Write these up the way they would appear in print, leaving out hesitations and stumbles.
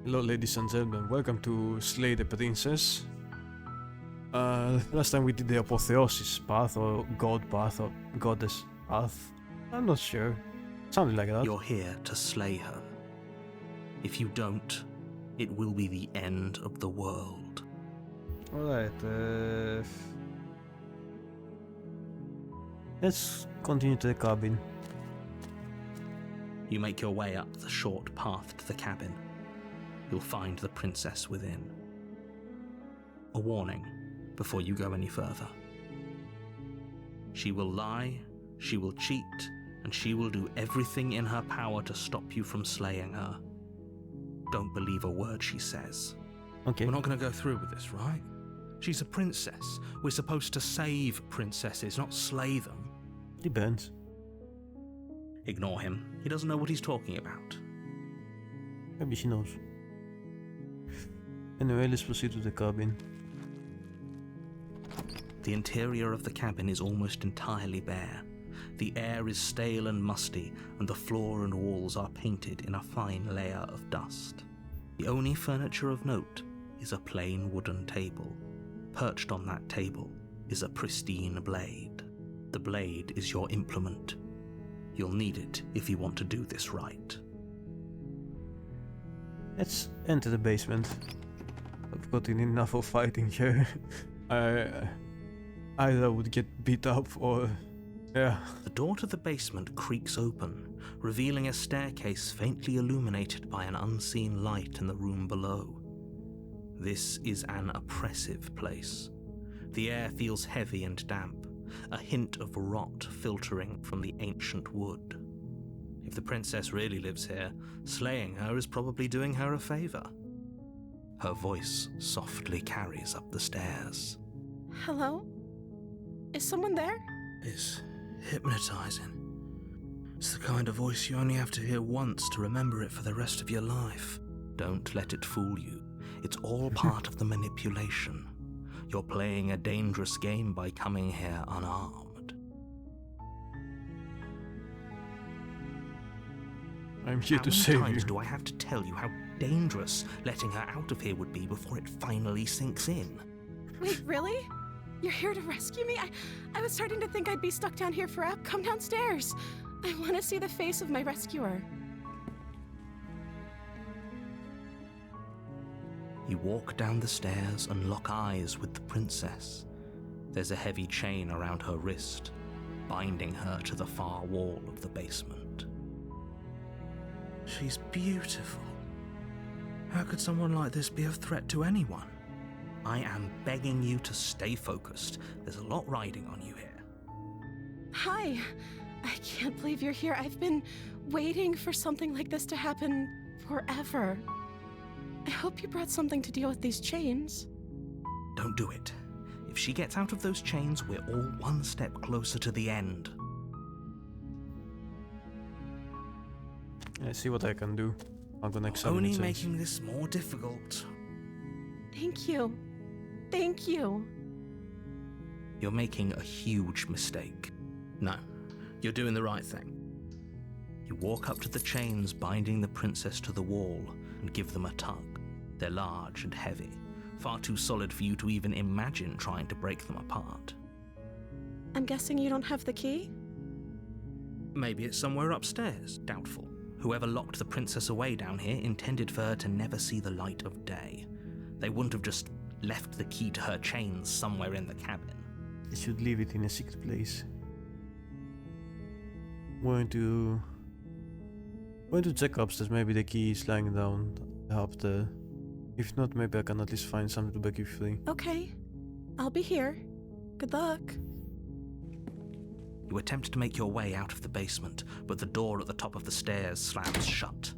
Hello ladies and gentlemen, welcome to Slay the Princess. Last time we did the Apotheosis path, or God path, or Goddess path. I'm not sure. Something like that. You're here to slay her. If you don't, it will be the end of the world. Alright, let's continue to the cabin. You make your way up the short path to the cabin. You'll find the princess within. A warning before you go any further. She will lie, she will cheat, and she will do everything in her power to stop you from slaying her. Don't believe a word she says. Okay. We're not going to go through with this, right? She's a princess. We're supposed to save princesses, not slay them. Depends. Ignore him. He doesn't know what he's talking about. Maybe she knows. Anyway, let's proceed to the cabin. The interior of the cabin is almost entirely bare. The air is stale and musty, and the floor and walls are painted in a fine layer of dust. The only furniture of note is a plain wooden table. Perched on that table is a pristine blade. The blade is your implement. You'll need it if you want to do this right. Let's enter the basement. I've gotten enough of fighting here. I either would get beat up or... yeah. The door to the basement creaks open, revealing a staircase faintly illuminated by an unseen light in the room below. This is an oppressive place. The air feels heavy and damp, a hint of rot filtering from the ancient wood. If the princess really lives here, slaying her is probably doing her a favor. Her voice softly carries up the stairs. Hello? Is someone there? It's hypnotizing. It's the kind of voice you only have to hear once to remember it for the rest of your life. Don't let it fool you. It's all part of the manipulation. You're playing a dangerous game by coming here unarmed. I'm here to How save many you. times do I have to tell you how dangerous letting her out of here would be before it finally sinks in? Wait, really? You're here to rescue me? I was starting to think I'd be stuck down here forever. Come downstairs. I want to see the face of my rescuer. You walk down the stairs and lock eyes with the princess. There's a heavy chain around her wrist, binding her to the far wall of the basement. She's beautiful. How could someone like this be a threat to anyone? I am begging you to stay focused. There's a lot riding on you here. Hi. I can't believe you're here. I've been waiting for something like this to happen forever. I hope you brought something to deal with these chains. Don't do it. If she gets out of those chains, we're all one step closer to the end. I see what I can do. I'm gonna examine Only it. making this more difficult. Thank you. Thank you. You're making a huge mistake. No, you're doing the right thing. You walk up to the chains binding the princess to the wall and give them a tug. They're large and heavy, far too solid for you to even imagine trying to break them apart. I'm guessing you don't have the key? Maybe it's somewhere upstairs. Doubtful. Whoever locked the princess away down here intended for her to never see the light of day. They wouldn't have just left the key to her chains somewhere in the cabin. I should leave it in a secret place. Going to check upstairs. Maybe the key is lying down up there. If not, maybe I can at least find something to break you free. Okay. I'll be here. Good luck. You attempt to make your way out of the basement, but the door at the top of the stairs slams shut.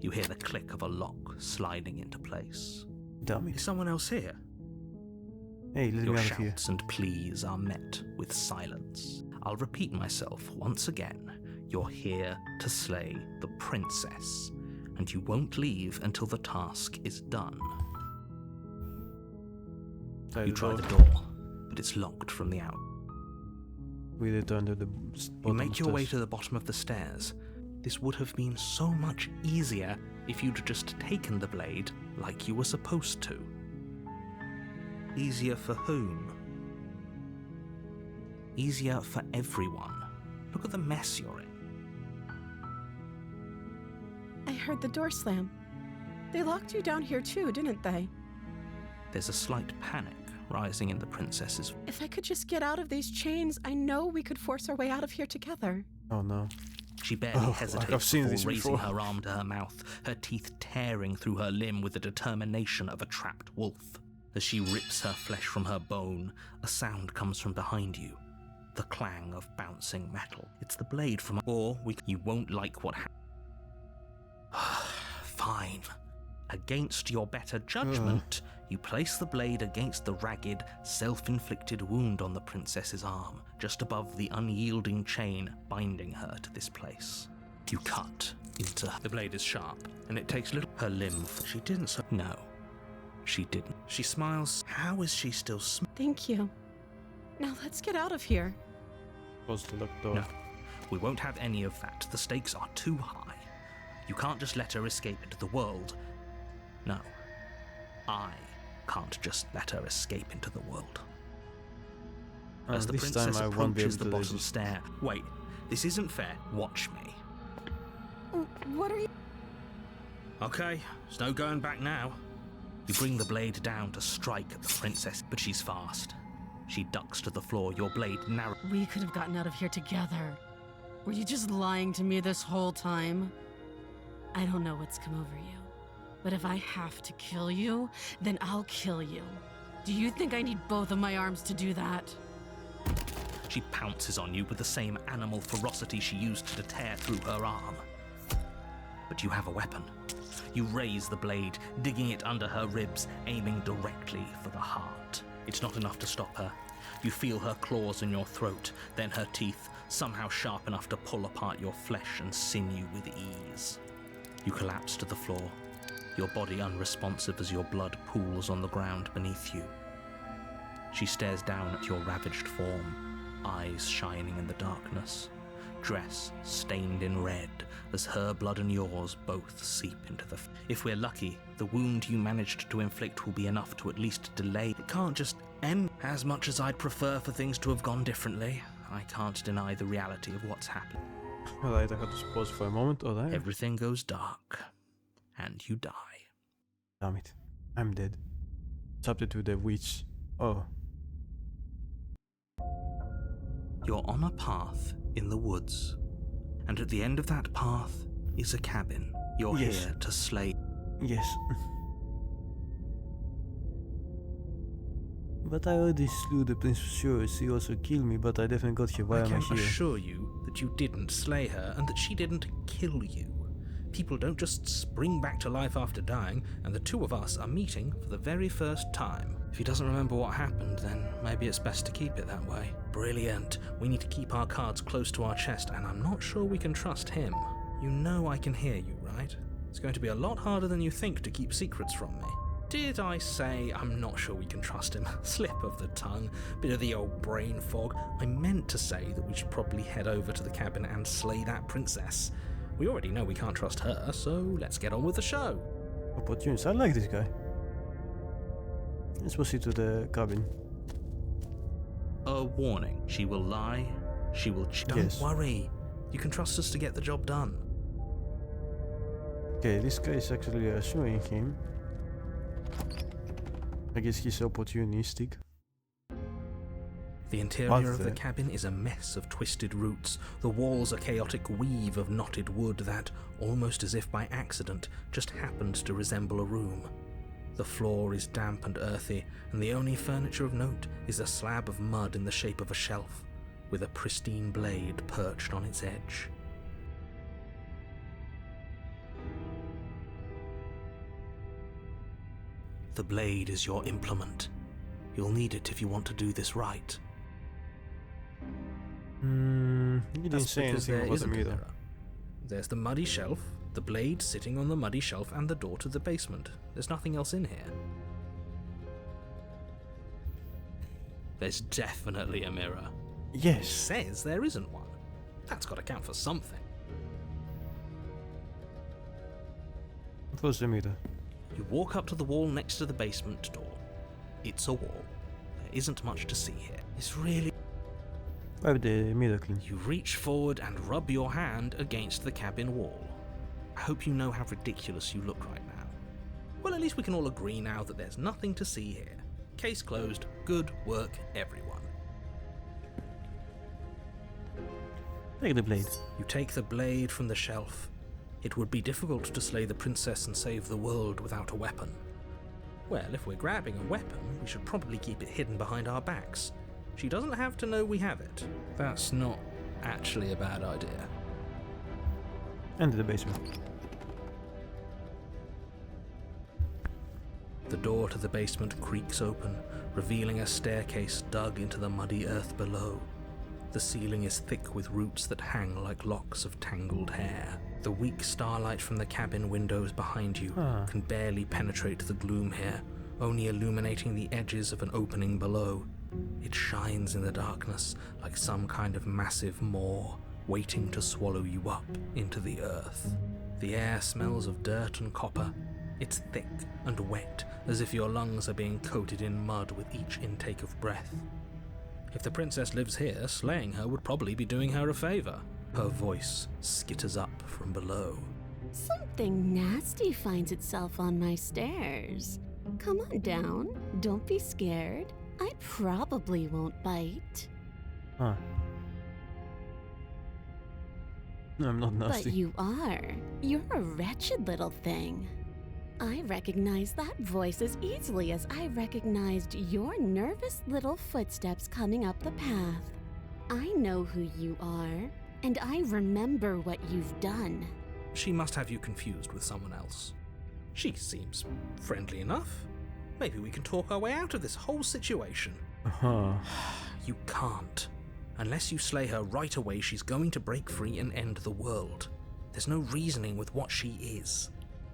You hear the click of a lock sliding into place. Damn Is it. someone else here? Hey, let Your me out of here. shouts and pleas are met with silence. I'll repeat myself once again. You're here to slay the princess, and you won't leave until the task is done. You try the door, but it's locked from the out. We return to the You make your way to the bottom of the stairs. This would have been so much easier if you'd just taken the blade like you were supposed to. Easier for whom? Easier for everyone. Look at the mess you're in. I heard the door slam. They locked you down here too, didn't they? There's a slight panic rising in the princess's. If I could just get out of these chains, I know we could force our way out of here together. Oh no. She barely hesitates I've seen before this raising before. her arm to her mouth, her teeth tearing through her limb with the determination of a trapped wolf. As she rips her flesh from her bone, a sound comes from behind you. The clang of bouncing metal. It's the blade from... You won't like what happens. Fine. Against your better judgment, you place the blade against the ragged, self-inflicted wound on the princess's arm, just above the unyielding chain binding her to this place. You cut into her. The blade is sharp, and it takes little... Her limb... She didn't... No. She didn't. She smiles. How is she still Thank you. Now let's get out of here. Close the locked door. No. We won't have any of that. The stakes are too high. You can't just let her escape into the world. No. I can't just let her escape into the world. As the This time princess I won't be able approaches the to bottom resist. stair. Wait, this isn't fair. Watch me. What are you... Okay, there's no going back now. You bring the blade down to strike at the princess, but she's fast. She ducks to the floor, your blade narrow. We could have gotten out of here together. Were you just lying to me this whole time? I don't know what's come over you, but if I have to kill you, then I'll kill you. Do you think I need both of my arms to do that? She pounces on you with the same animal ferocity she used to tear through her arm. But you have a weapon. You raise the blade, digging it under her ribs, aiming directly for the heart. It's not enough to stop her. You feel her claws in your throat, then her teeth, somehow sharp enough to pull apart your flesh and sinew with ease. You collapse to the floor, your body unresponsive as your blood pools on the ground beneath you. She stares down at your ravaged form, eyes shining in the darkness, dress stained in red as her blood and yours both seep into the... If we're lucky, the wound you managed to inflict will be enough to at least delay. It can't just end. As much as I'd prefer for things to have gone differently, I can't deny the reality of what's happened. Alright, I had to pause for a moment. Oh, there. Everything goes dark, and you die. Damn it. I'm dead. Tapped it with the witch. Oh. You're on a path in the woods, and at the end of that path is a cabin. You're Yes. here to slay. Yes. But I already slew the Prince sure. She also killed me, but I definitely got here. Why I am I can here? assure you that you didn't slay her and that she didn't kill you. People don't just spring back to life after dying, and the two of us are meeting for the very first time. If he doesn't remember what happened, then maybe it's best to keep it that way. Brilliant. We need to keep our cards close to our chest, and I'm not sure we can trust him. You know I can hear you, right? It's going to be a lot harder than you think to keep secrets from me. Did I say I'm not sure we can trust him? Slip of the tongue, bit of the old brain fog. I meant to say that we should probably head over to the cabin and slay that princess. We already know we can't trust her, so let's get on with the show. Opportunist. I like this guy. Let's proceed to the cabin. A warning. She will lie. She will... Don't Yes. worry. You can trust us to get the job done. Okay, this guy is actually showing him. I guess he's opportunistic. The interior of the there. cabin is a mess of twisted roots. The walls a chaotic weave of knotted wood that, almost as if by accident, just happened to resemble a room. The floor is damp and earthy, and the only furniture of note is a slab of mud in the shape of a shelf, with a pristine blade perched on its edge. The blade is your implement. You'll need it if you want to do this right. You didn't That's say because anything there about the isn't a mirror. mirror. There's the muddy shelf, the blade sitting on the muddy shelf, and the door to the basement. There's nothing else in here. There's definitely a mirror. It Yes. says there isn't one. That's got to count for something. What was the meter? You walk up to the wall next to the basement door. It's a wall. There isn't much to see here. It's really... I have the meter clean. You reach forward and rub your hand against the cabin wall. I hope you know how ridiculous you look right now. Well, at least we can all agree now that there's nothing to see here. Case closed. Good work, everyone. Take the blade. You take the blade from the shelf. It would be difficult to slay the princess and save the world without a weapon. Well, if we're grabbing a weapon, we should probably keep it hidden behind our backs. She doesn't have to know we have it. That's not actually a bad idea. Enter the basement. The door to the basement creaks open, revealing a staircase dug into the muddy earth below. The ceiling is thick with roots that hang like locks of tangled hair. The weak starlight from the cabin windows behind you can barely penetrate the gloom here, only illuminating the edges of an opening below. It shines in the darkness like some kind of massive maw, waiting to swallow you up into the earth. The air smells of dirt and copper. It's thick and wet, as if your lungs are being coated in mud with each intake of breath. If the princess lives here, slaying her would probably be doing her a favor. Her voice skitters up from below. Something nasty finds itself on my stairs. Come on down. Don't be scared. I probably won't bite. Huh. No, I'm not nasty. But you are. You're a wretched little thing. I recognize that voice as easily as I recognized your nervous little footsteps coming up the path. I know who you are, and I remember what you've done. She must have you confused with someone else. She seems friendly enough. Maybe we can talk our way out of this whole situation. You can't. Unless you slay her right away, she's going to break free and end the world. There's no reasoning with what she is.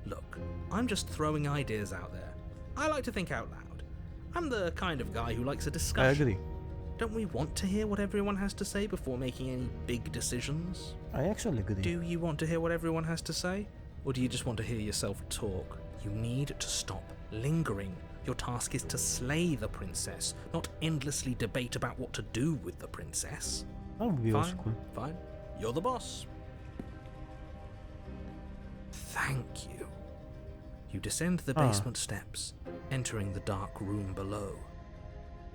Look, I'm just throwing ideas out there. I like to think out loud. I'm the kind of guy who likes a discussion. I agree. Don't we want to hear what everyone has to say before making any big decisions? I actually agree. Do you want to hear what everyone has to say? Or do you just want to hear yourself talk? You need to stop lingering. Your task is to slay the princess, not endlessly debate about what to do with the princess. That would be also Fine, cool. fine. You're the boss. Thank you. You descend the basement steps, entering the dark room below.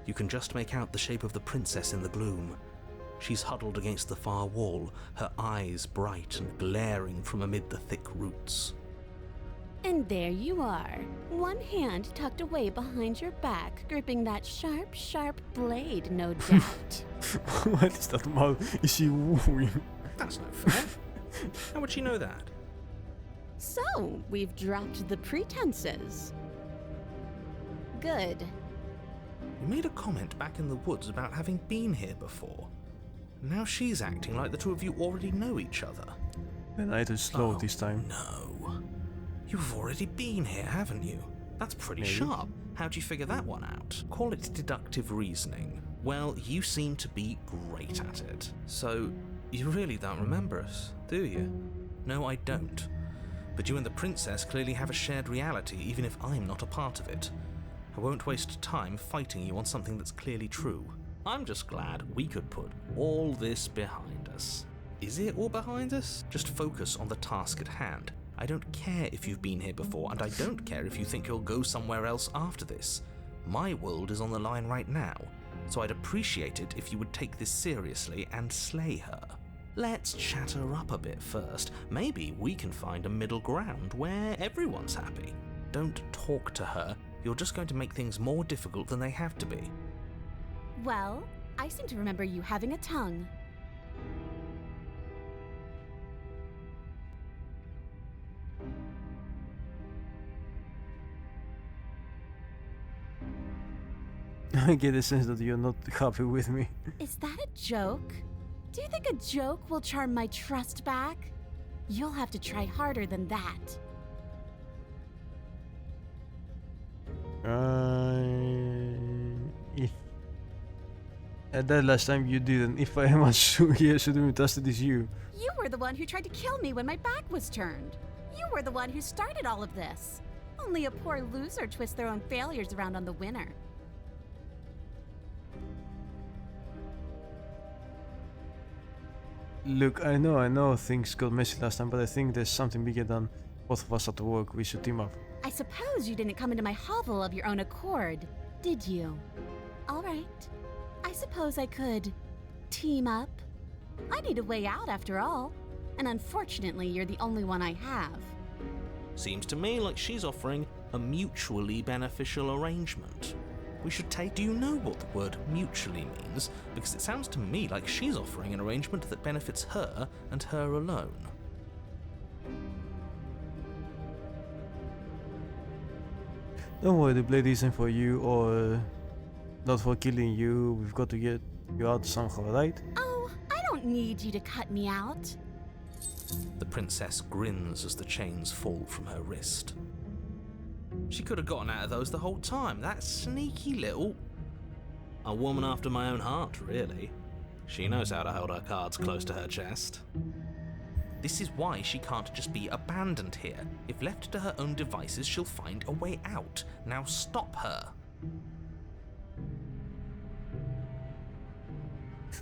You can just make out the shape of the princess in the gloom. She's huddled against the far wall, her eyes bright and glaring from amid the thick roots. And there you are, one hand tucked away behind your back, gripping that sharp, sharp blade, no doubt. What is that mouth? Is she wooing? That's no fair. How would she know that? So, we've dropped the pretenses. Good. You made a comment back in the woods about having been here before. Now she's acting like the two of you already know each other. Then I had to slow Oh, this time. No. You've already been here, haven't you? That's pretty Maybe. sharp. How'd you figure that one out? Call it deductive reasoning. Well, you seem to be great at it. So, you really don't remember us, do you? No, I don't. But you and the princess clearly have a shared reality, even if I'm not a part of it. I won't waste time fighting you on something that's clearly true. I'm just glad we could put all this behind us. Is it all behind us? Just focus on the task at hand. I don't care if you've been here before, and I don't care if you think you'll go somewhere else after this. My world is on the line right now, so I'd appreciate it if you would take this seriously and slay her. Let's chat her up a bit first. Maybe we can find a middle ground where everyone's happy. Don't talk to her. You're just going to make things more difficult than they have to be. Well, I seem to remember you having a tongue. I get the sense that you're not happy with me. Is that a joke? Do you think a joke will charm my trust back? You'll have to try harder than that. If at that last time you didn't, if anyone here should be trusted is you. You were the one who tried to kill me when my back was turned. You were the one who started all of this. Only a poor loser twists their own failures around on the winner. Look, I know things got messy last time, but I think there's something bigger than both of us at work. We should team up. I suppose you didn't come into my hovel of your own accord, did you? All right. I suppose I could team up. I need a way out after all. And unfortunately, you're the only one I have. Seems to me like she's offering a mutually beneficial arrangement. We should take... Do you know what the word mutually means? Because it sounds to me like she's offering an arrangement that benefits her and her alone. Don't worry, the blade isn't for you or not for killing you. We've got to get you out somehow, right? Oh, I don't need you to cut me out. The princess grins as the chains fall from her wrist. She could have gotten out of those the whole time. That sneaky little... A woman after my own heart, really. She knows how to hold her cards close to her chest. This is why she can't just be abandoned here. If left to her own devices, she'll find a way out. Now stop her.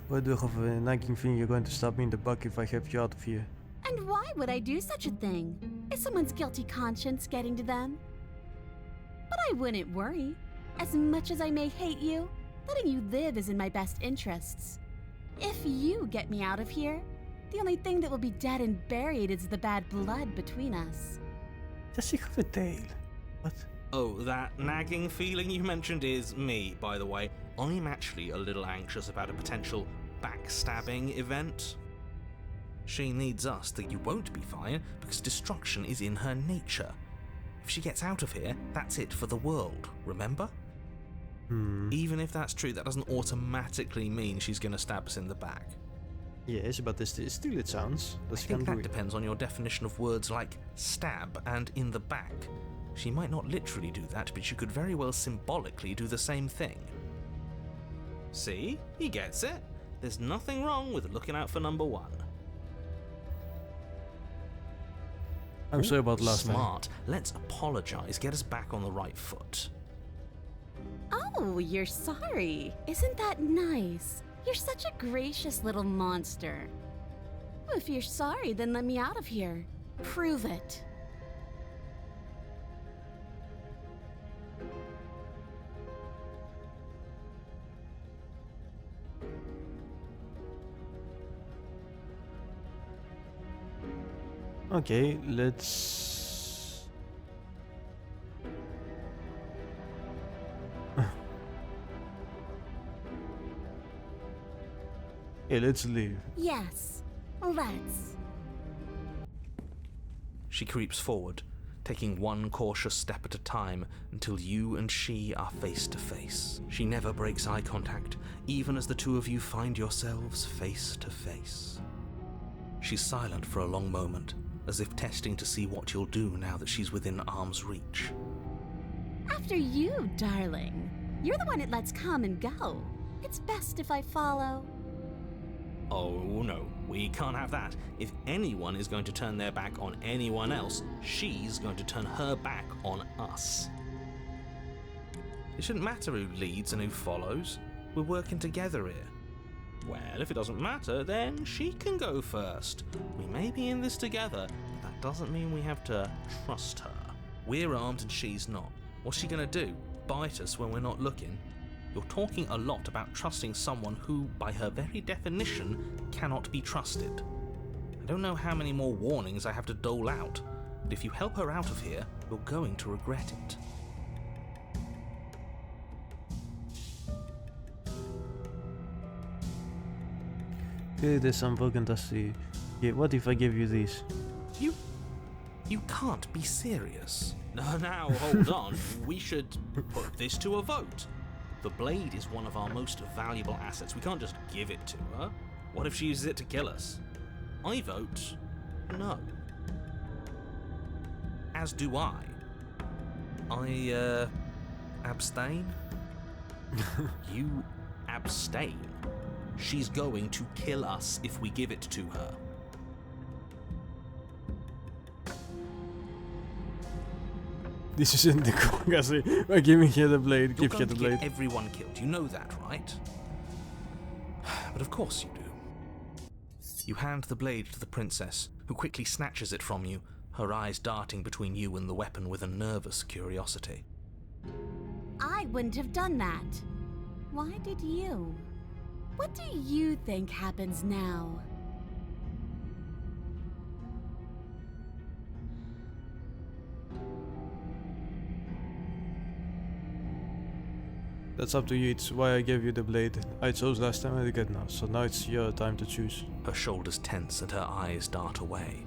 Why do you have a nagging feeling you're going to stab me in the back if I have you out of here? And why would I do such a thing? Is someone's guilty conscience getting to them? But I wouldn't worry. As much as I may hate you, letting you live is in my best interests. If you get me out of here, the only thing that will be dead and buried is the bad blood between us. Does she have a tail? What? Oh, that nagging feeling you mentioned is me, by the way. I'm actually a little anxious about a potential backstabbing event. She needs us that you won't be fine because destruction is in her nature. If she gets out of here, that's it for the world, remember? Even if that's true, that doesn't automatically mean she's gonna stab us in the back. Yes, but still it sounds. I think that depends on your definition of words like stab and in the back. She might not literally do that, but she could very well symbolically do the same thing. See? He gets it. There's nothing wrong with looking out for number one. I'm sorry about last time. Smart. Let's apologize. Get us back on the right foot. Oh, you're sorry. Isn't that nice? You're such a gracious little monster. If you're sorry, then let me out of here. Prove it. Okay, let's... Okay, let's leave. Yes, let's. She creeps forward, taking one cautious step at a time until you and she are face to face. She never breaks eye contact, even as the two of you find yourselves face to face. She's silent for a long moment, as if testing to see what you'll do now that she's within arm's reach. After you, darling. You're the one it lets come and go. It's best if I follow. Oh no, we can't have that. If anyone is going to turn their back on anyone else, she's going to turn her back on us. It shouldn't matter who leads and who follows. We're working together here. Well, if it doesn't matter, then she can go first. We may be in this together, but that doesn't mean we have to trust her. We're armed and she's not. What's she gonna do? Bite us when we're not looking? You're talking a lot about trusting someone who, by her very definition, cannot be trusted. I don't know how many more warnings I have to dole out, but if you help her out of here, you're going to regret it. Okay, there's some broken dusty. Yeah, what if I give you this? You can't be serious. Now, hold on. We should put this to a vote. The blade is one of our most valuable assets. We can't just give it to her. What if she uses it to kill us? I vote no. As do I. I abstain? You abstain. She's going to kill us if we give it to her. This isn't the Kasi. By giving her the blade, You're give her going the to blade. get everyone killed. You know that, right? But of course you do. You hand the blade to the princess, who quickly snatches it from you, her eyes darting between you and the weapon with a nervous curiosity. I wouldn't have done that. Why did you? What do you think happens now? That's up to you. It's why I gave you the blade. I chose last time, I get now. So now it's your time to choose. Her shoulders tense and her eyes dart away.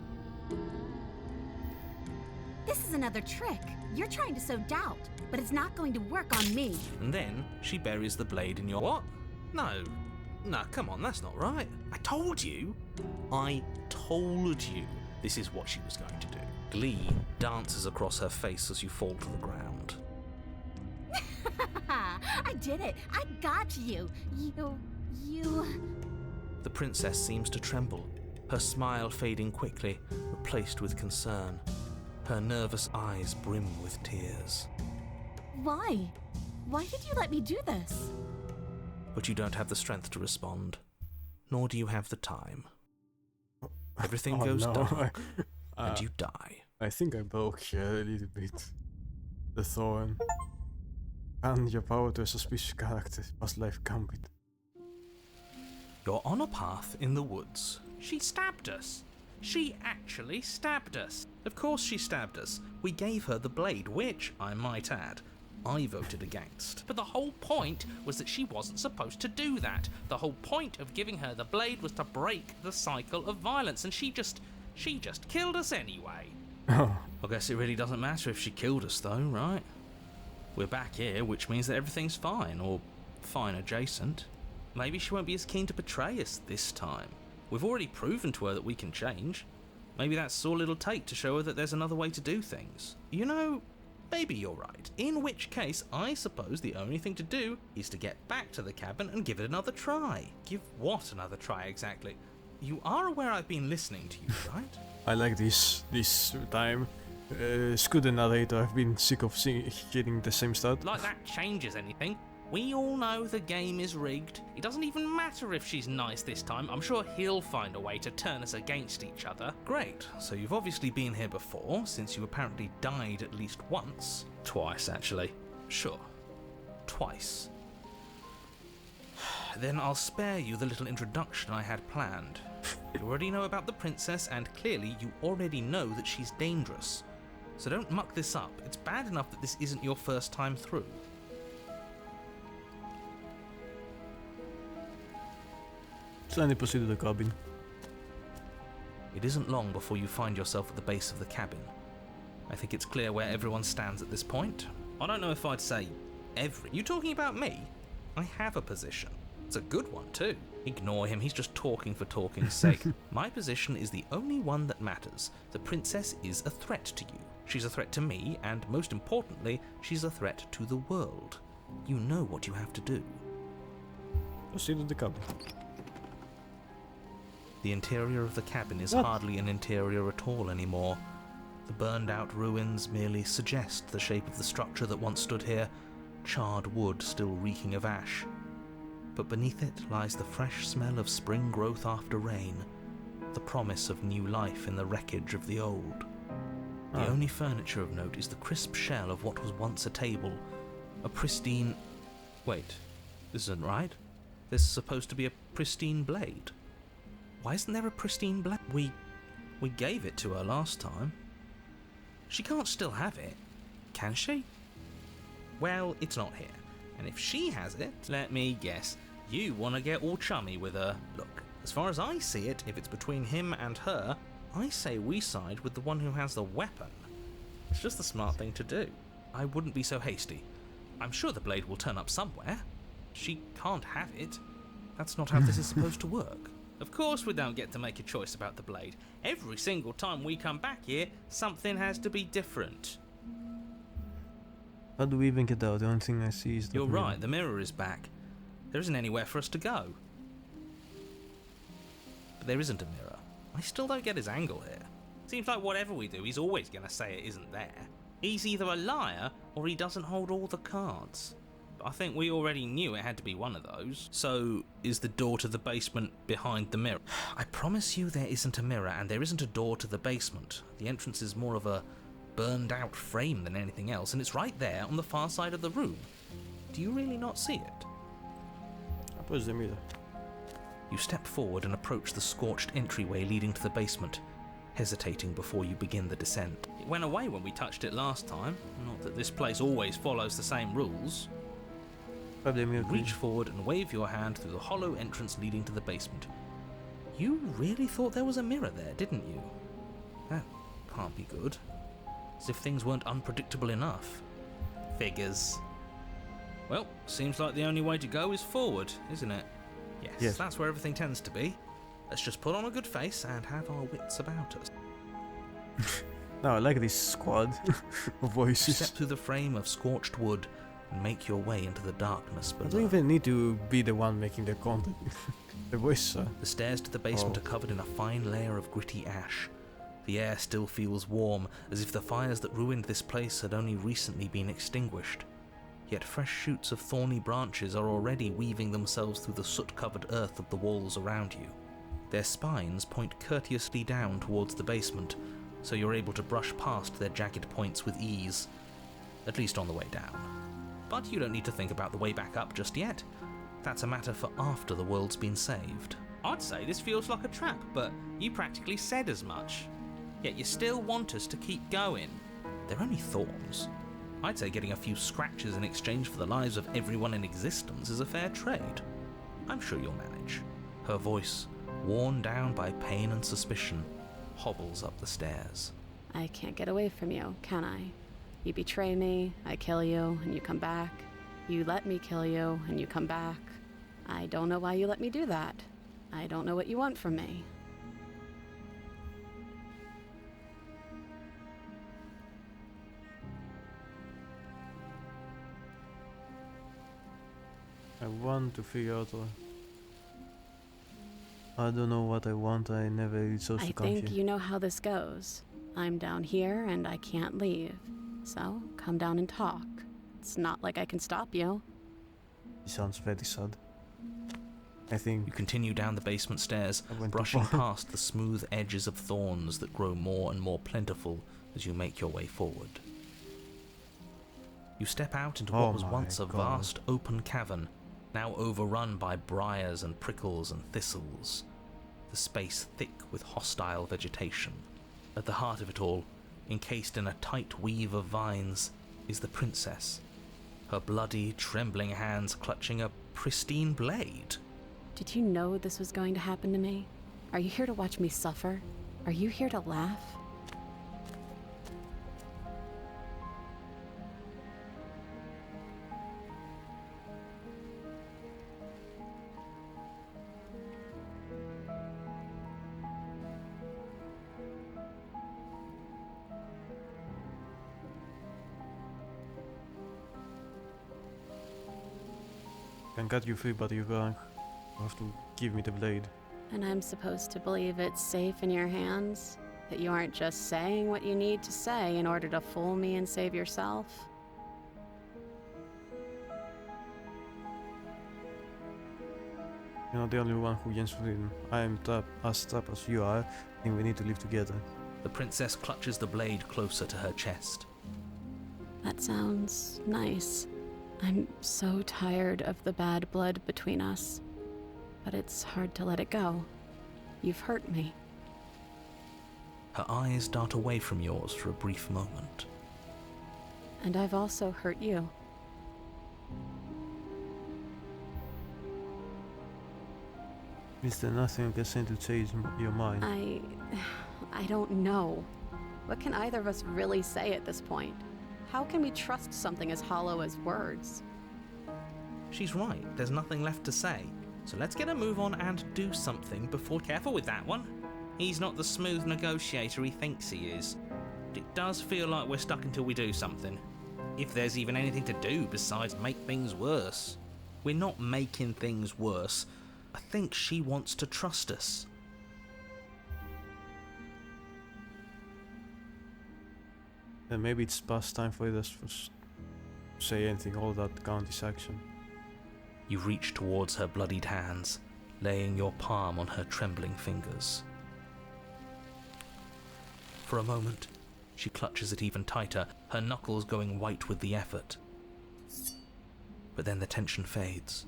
This is another trick. You're trying to sow doubt, but it's not going to work on me. And then she buries the blade in your... What? No. No, come on, that's not right. I told you. I told you this is what she was going to do. Glee dances across her face as you fall to the ground. I did it. I got you. You... The princess seems to tremble, her smile fading quickly, replaced with concern. Her nervous eyes brim with tears. Why? Why did you let me do this? But you don't have the strength to respond, nor do you have the time. Everything goes dark, and you die. I think I broke here a little bit. The thorn. And your power to a suspicious character. Past life gambit. You're on a path in the woods. She stabbed us. She actually stabbed us. Of course she stabbed us. We gave her the blade, which, I might add, I voted against. But the whole point was that she wasn't supposed to do that. The whole point of giving her the blade was to break the cycle of violence, and she just killed us anyway. Oh. I guess it really doesn't matter if she killed us though, right? We're back here, which means that everything's fine, or fine adjacent. Maybe she won't be as keen to betray us this time. We've already proven to her that we can change. Maybe that's all it'll take to show her that there's another way to do things. You know, maybe you're right. In which case, I suppose the only thing to do is to get back to the cabin and give it another try. Give what another try exactly? You are aware I've been listening to you, right? I like this time. Screw the narrator, I've been sick of hearing the same stuff. Like that changes anything. We all know the game is rigged. It doesn't even matter if she's nice this time. I'm sure he'll find a way to turn us against each other. Great. So you've obviously been here before, since you apparently died at least once. Twice, actually. Sure. Twice. Then I'll spare you the little introduction I had planned. You already know about the princess, and clearly you already know that she's dangerous. So don't muck this up. It's bad enough that this isn't your first time through. Slightly proceed to the cabin. It isn't long before you find yourself at the base of the cabin. I think it's clear where everyone stands at this point. I don't know if I'd say every... You talking about me? I have a position. It's a good one too. Ignore him, he's just talking for talking's sake. My position is the only one that matters. The princess is a threat to you. She's a threat to me, and most importantly, she's a threat to the world. You know what you have to do. Proceed to the cabin. The interior of the cabin is What? hardly an interior at all anymore. The burned out ruins merely suggest the shape of the structure that once stood here, charred wood still reeking of ash. But beneath it lies the fresh smell of spring growth after rain, the promise of new life in the wreckage of the old. The only furniture of note is the crisp shell of what was once a table, a pristine... Wait, this isn't right. There's supposed to be a pristine blade. Why isn't there a pristine blade? We gave it to her last time. She can't still have it, can she? Well, it's not here. And if she has it, let me guess, you want to get all chummy with her. Look, as far as I see it, if it's between him and her, I say we side with the one who has the weapon. It's just the smart thing to do. I wouldn't be so hasty. I'm sure the blade will turn up somewhere. She can't have it. That's not how this is supposed to work. Of course we don't get to make a choice about the blade. Every single time we come back here, something has to be different. How do we even get out? The only thing I see is the You're mirror. right, the mirror is back. There isn't anywhere for us to go. But there isn't a mirror. I still don't get his angle here. Seems like whatever we do, he's always going to say it isn't there. He's either a liar or he doesn't hold all the cards. But I think we already knew it had to be one of those. So, is the door to the basement behind the mirror? I promise you there isn't a mirror and there isn't a door to the basement. The entrance is more of a burned out frame than anything else, and it's right there on the far side of the room. Do you really not see it? I push the mirror. You step forward and approach the scorched entryway leading to the basement, hesitating before you begin the descent. It went away when we touched it last time. Not that this place always follows the same rules. Grab the mirror, Reach forward and wave your hand through the hollow entrance leading to the basement. You really thought there was a mirror there, didn't you? That can't be good. As if things weren't unpredictable enough. Figures. Well, seems like the only way to go is forward, isn't it? Yes, that's where everything tends to be. Let's just put on a good face and have our wits about us. No, I like this squad of voices. Step through the frame of scorched wood and make your way into the darkness I below. don't even need to be the one making the content. The voice. The stairs to the basement Oh. are covered in a fine layer of gritty ash. The air still feels warm, as if the fires that ruined this place had only recently been extinguished. Yet fresh shoots of thorny branches are already weaving themselves through the soot-covered earth of the walls around you. Their spines point courteously down towards the basement, so you're able to brush past their jagged points with ease, at least on the way down. But you don't need to think about the way back up just yet. That's a matter for after the world's been saved. I'd say this feels like a trap, but you practically said as much. Yet you still want us to keep going. They're only thorns. I'd say getting a few scratches in exchange for the lives of everyone in existence is a fair trade. I'm sure you'll manage. Her voice, worn down by pain and suspicion, hobbles up the stairs. I can't get away from you, can I? You betray me, I kill you, and you come back. You let me kill you, and you come back. I don't know why you let me do that. I don't know what you want from me. I want to figure out. I don't know what I want. I never really chose to I come think here. you know how this goes. I'm down here and I can't leave. So come down and talk. It's not like I can stop you. It sounds very sad. I think You continue down the basement stairs, I went too brushing far. past the smooth edges of thorns that grow more and more plentiful as you make your way forward. You step out into Oh what was my once a God. vast open cavern, now overrun by briars and prickles and thistles, the space thick with hostile vegetation. At the heart of it all, encased in a tight weave of vines, is the princess, her bloody, trembling hands clutching a pristine blade. Did you know this was going to happen to me? Are you here to watch me suffer? Are you here to laugh? can cut you free, but you have to give me the blade. And I'm supposed to believe it's safe in your hands? That you aren't just saying what you need to say in order to fool me and save yourself? You're not the only one who yearns for freedom. I am as trapped as you are, and we need to live together. The princess clutches the blade closer to her chest. That sounds nice. I'm so tired of the bad blood between us. But it's hard to let it go. You've hurt me. Her eyes dart away from yours for a brief moment. And I've also hurt you. Is there nothing you can say to change your mind? I don't know. What can either of us really say at this point? How can we trust something as hollow as words? She's right, there's nothing left to say. So let's get a move on and do something before... Careful with that one. He's not the smooth negotiator he thinks he is. It does feel like we're stuck until we do something. If there's even anything to do besides make things worse. We're not making things worse. I think she wants to trust us. Then maybe it's past time for us to say anything all that county section. You reach towards her bloodied hands, laying your palm on her trembling fingers. For a moment, she clutches it even tighter, her knuckles going white with the effort. But then the tension fades.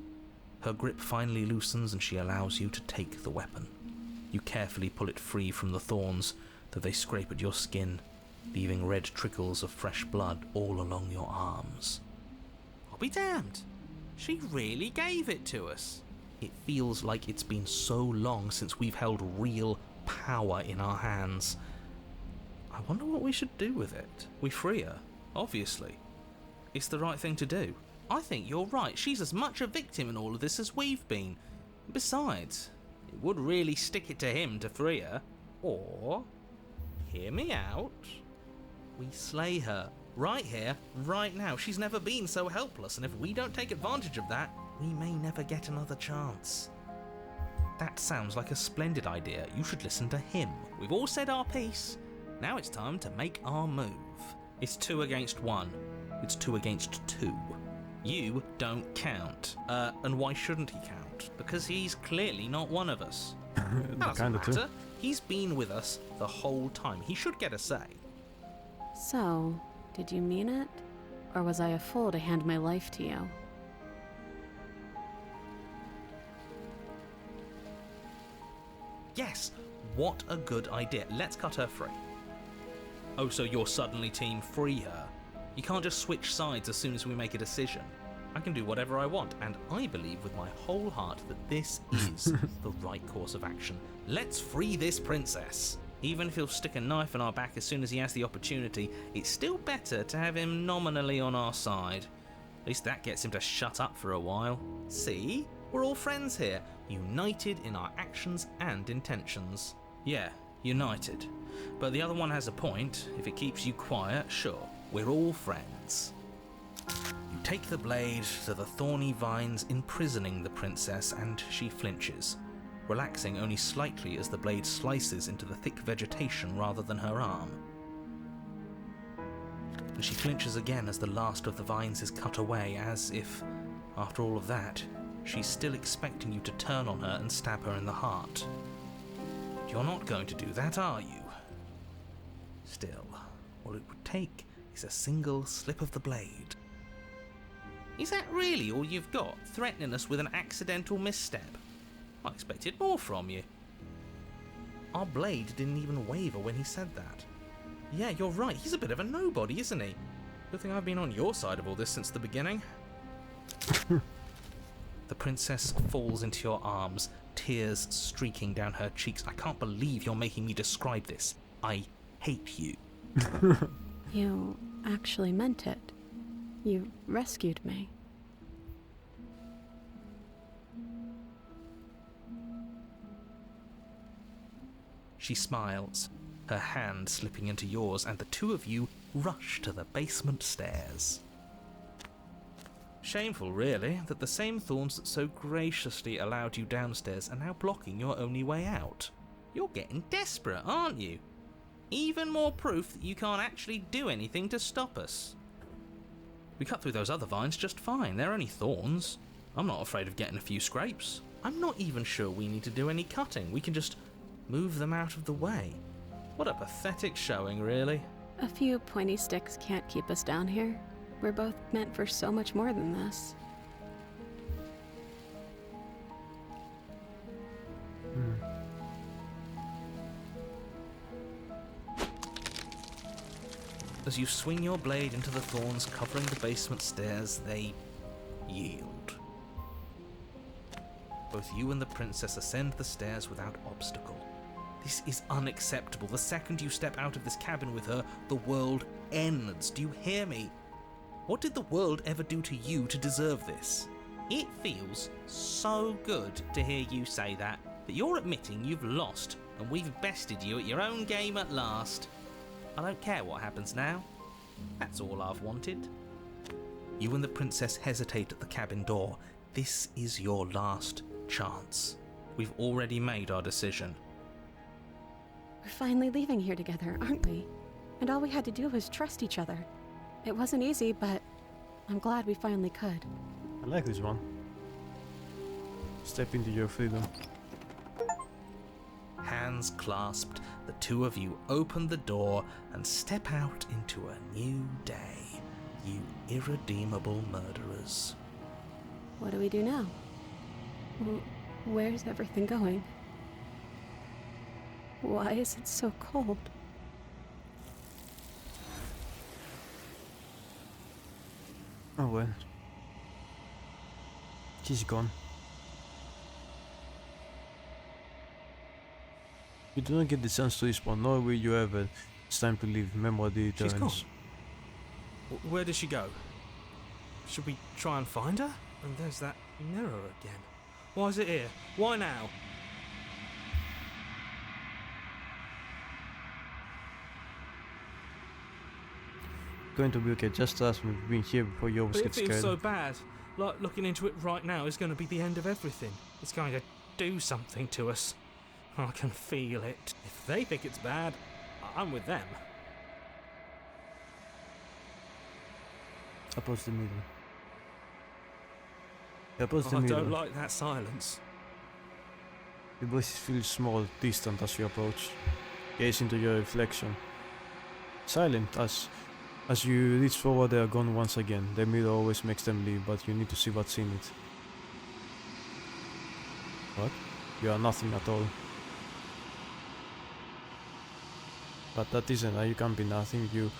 Her grip finally loosens and she allows you to take the weapon. You carefully pull it free from the thorns, though they scrape at your skin, leaving red trickles of fresh blood all along your arms. I'll be damned. She really gave it to us. It feels like it's been so long since we've held real power in our hands. I wonder what we should do with it. We free her, obviously. It's the right thing to do. I think you're right. She's as much a victim in all of this as we've been. Besides, it would really stick it to him to free her. Or, hear me out, we slay her. Right here, right now. She's never been so helpless, and if we don't take advantage of that, we may never get another chance. That sounds like a splendid idea. You should listen to him. We've all said our piece. Now it's time to make our move. It's 2 against 1. It's 2 against 2. You don't count. And why shouldn't he count? Because he's clearly not one of us. Kinda Doesn't too. matter. He's been with us the whole time. He should get a say. So, did you mean it? Or was I a fool to hand my life to you? Yes, what a good idea. Let's cut her free. Oh, so you're suddenly team free her? You can't just switch sides as soon as we make a decision. I can do whatever I want, and I believe with my whole heart that this is the right course of action. Let's free this princess. Even if he'll stick a knife in our back as soon as he has the opportunity, it's still better to have him nominally on our side. At least that gets him to shut up for a while. See? We're all friends here, united in our actions and intentions. Yeah, united. But the other one has a point. If it keeps you quiet, sure, we're all friends. You take the blade to the thorny vines imprisoning the princess, and she flinches, relaxing only slightly as the blade slices into the thick vegetation rather than her arm. And she flinches again as the last of the vines is cut away, as if, after all of that, she's still expecting you to turn on her and stab her in the heart. You're not going to do that, are you? Still, all it would take is a single slip of the blade. Is that really all you've got, threatening us with an accidental misstep? I expected more from you. Our blade didn't even waver when he said that. Yeah, you're right, he's a bit of a nobody, isn't he? Good thing I've been on your side of all this since the beginning. The princess falls into your arms, tears streaking down her cheeks. I can't believe you're making me describe this. I hate you. You actually meant it. You rescued me. She smiles, her hand slipping into yours, and the two of you rush to the basement stairs. Shameful, really, that the same thorns that so graciously allowed you downstairs are now blocking your only way out. You're getting desperate, aren't you? Even more proof that you can't actually do anything to stop us. We cut through those other vines just fine, they're only thorns. I'm not afraid of getting a few scrapes. I'm not even sure we need to do any cutting, we can just move them out of the way. What a pathetic showing, really. A few pointy sticks can't keep us down here. We're both meant for so much more than this. As you swing your blade into the thorns covering the basement stairs, they yield. Both you and the princess ascend the stairs without obstacle. This is unacceptable. The second you step out of this cabin with her, the world ends. Do you hear me? What did the world ever do to you to deserve this? It feels so good to hear you say that you're admitting you've lost and we've bested you at your own game at last. I don't care what happens now. That's all I've wanted. You and the princess hesitate at the cabin door. This is your last chance. We've already made our decision. We're finally leaving here together, aren't we? And all we had to do was trust each other. It wasn't easy, but I'm glad we finally could. I like this one. Step into your freedom. Hands clasped, the two of you open the door and step out into a new day, you irredeemable murderers. What do we do now? Where's everything going? Why is it so cold? Oh well. She's gone. You do not get the chance to respawn, nor will you ever. It's time to leave. Remember the She's returns. gone. Where did she go? Should we try and find her? And there's that mirror again. Why is it here? Why now? Going to be okay, just trust me. We've been here before, you always But get it feels scared. so bad. Like looking into it right now is going to be the end of everything. It's going to do something to us. I can feel it. If they think it's bad, I'm with them. Approach the middle. Approach the I middle. don't like that silence. Your voice feels small, distant as you approach. Gaze into your reflection. Silent as you reach forward, they are gone once again. The mirror always makes them leave, but you need to see what's in it. What? You are nothing at all. But that isn't, you can't be nothing. You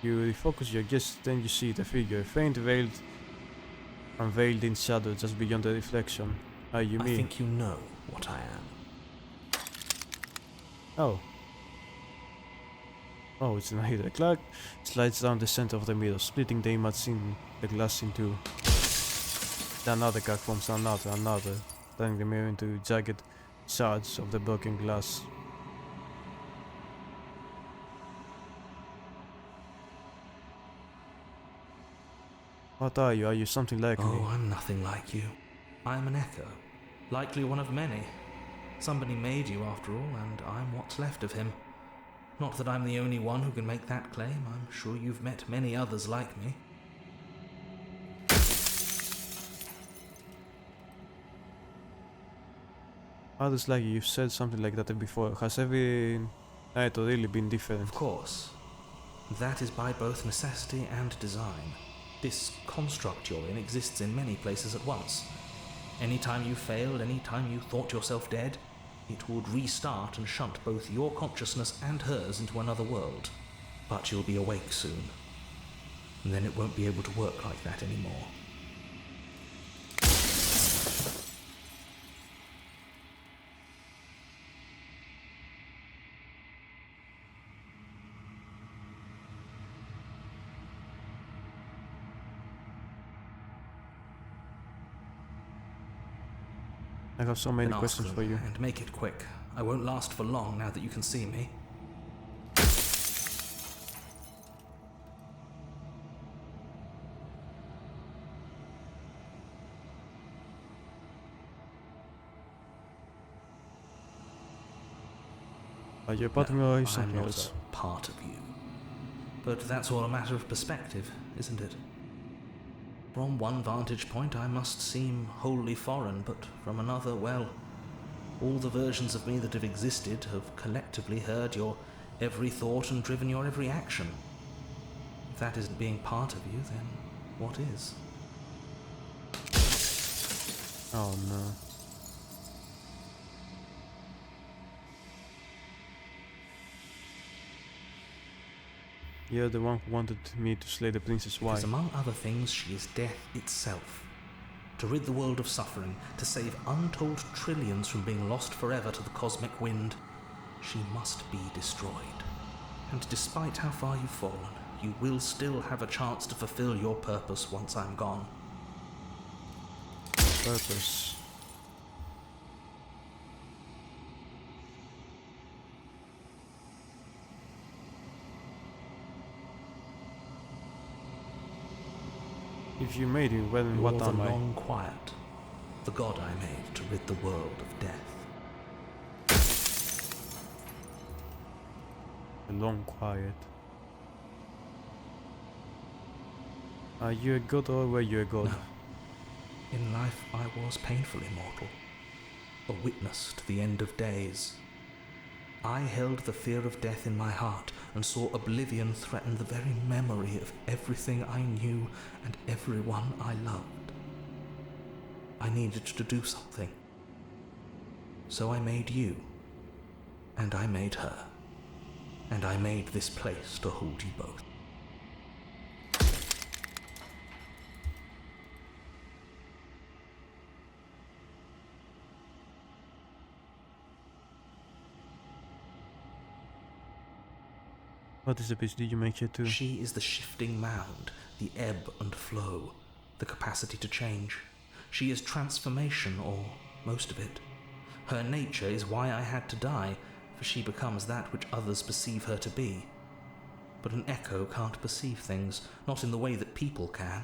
refocus your gaze, then you see the figure, faint unveiled in shadow just beyond the reflection. You I mean? think you know what I am. Oh. Oh, it's Nahida. Clark slides down the center of the mirror, splitting the image in the glass in two. Then another crack forms, another, turning the mirror into jagged shards of the broken glass. What are you? Are you something like me? Oh, I'm nothing like you. I'm an echo. Likely one of many. Somebody made you after all, and I'm what's left of him. Not that I'm the only one who can make that claim. I'm sure you've met many others like me. Others like you, you've said something like that before. Has every night really been different? Of course. That is by both necessity and design. This construct you're in exists in many places at once. Anytime you failed, anytime you thought yourself dead, it would restart and shunt both your consciousness and hers into another world. But you'll be awake soon. And then it won't be able to work like that anymore. I have so many Then ask questions them, for you. and make it quick. I won't last for long now that you can see me. Are you a part of me or are you I'm something not else? a part of you. But that's all a matter of perspective, isn't it? From one vantage point I must seem wholly foreign, but from another, well, all the versions of me that have existed have collectively heard your every thought and driven your every action. If that isn't being part of you, then what is? Oh no. You're the one who wanted me to slay the princess. Why? Because among other things, she is death itself. To rid the world of suffering, to save untold trillions from being lost forever to the cosmic wind, she must be destroyed. And despite how far you've fallen, you will still have a chance to fulfill your purpose once I'm gone. Purpose. If you made it, well, then You're what the am I? long quiet, the god I made to rid the world of death. A long quiet. Are you a god or were you a god? No. In life I was painfully mortal, a witness to the end of days. I held the fear of death in my heart and saw oblivion threaten the very memory of everything I knew and everyone I loved. I needed to do something. So I made you, and I made her, and I made this place to hold you both. What is the bitch did you make here too? She is the shifting mound, the ebb and flow, the capacity to change. She is transformation, or most of it. Her nature is why I had to die, for she becomes that which others perceive her to be. But an echo can't perceive things, not in the way that people can.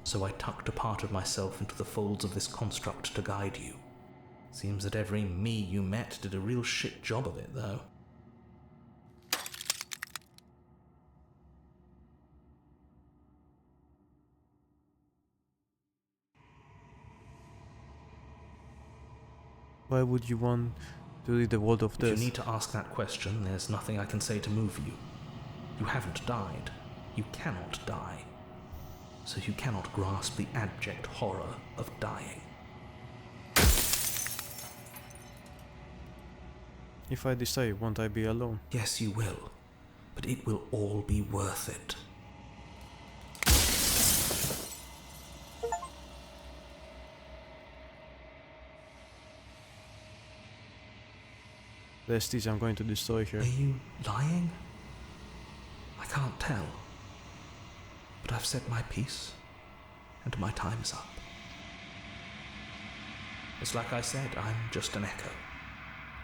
So I tucked a part of myself into the folds of this construct to guide you. Seems that every me you met did a real shit job of it, though. Why would you want to read the world of If death? you need to ask that question, there's nothing I can say to move you. You haven't died. You cannot die. So you cannot grasp the abject horror of dying. If I decide, won't I be alone? Yes, you will. But it will all be worth it. Rest is I'm going to destroy her. Are you lying? I can't tell. But I've said my piece, and my time's up. It's like I said, I'm just an echo,